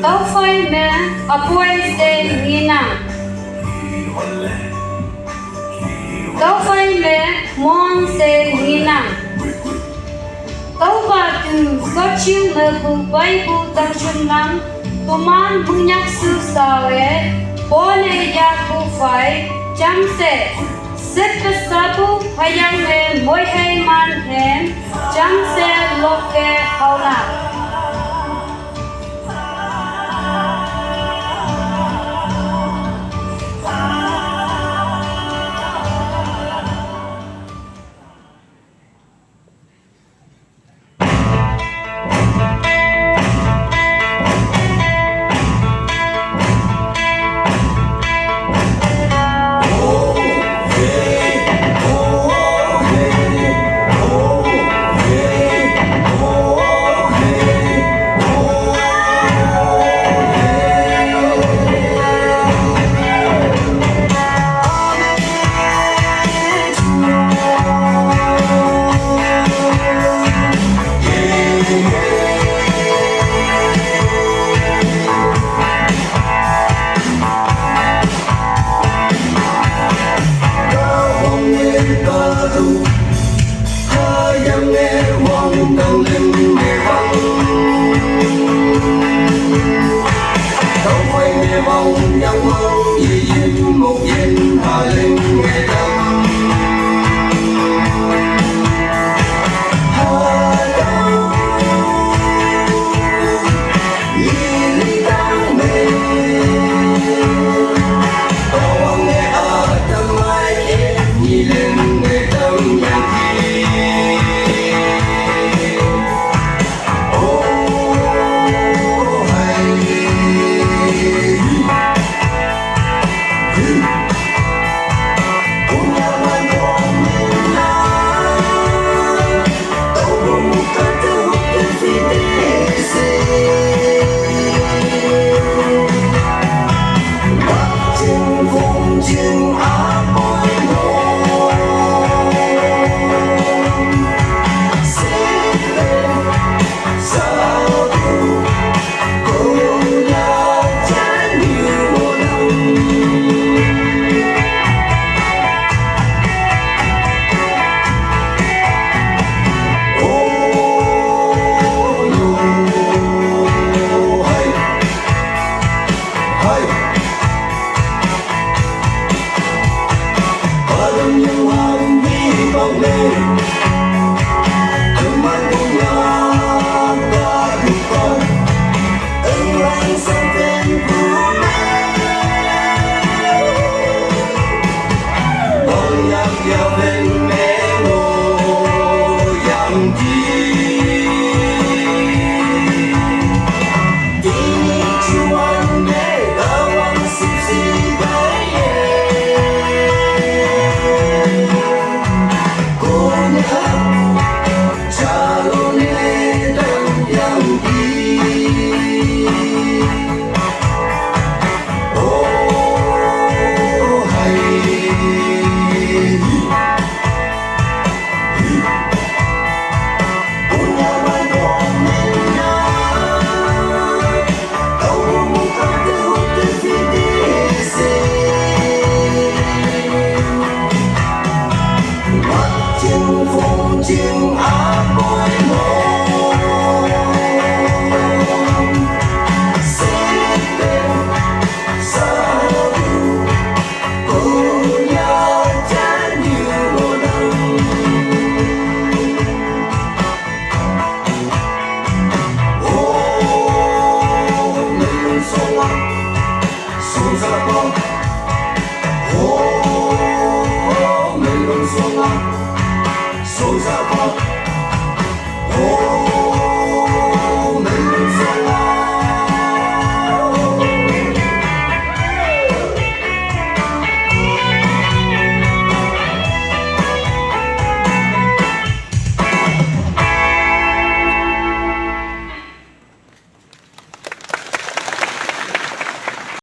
tàu phai mẹ ở quay xe nghi nặng tàu phai mẹ mòn xe nghi nặng tàu ba từ có chiếu mẹ bu bay bu tàu chân lắm tụ man Monyakshu sao ấy bố này ya bu phải chăm sẽ xếp cái sabu hay mẹ mỗi hay man hem chăm sẽ lột cái hậu lạc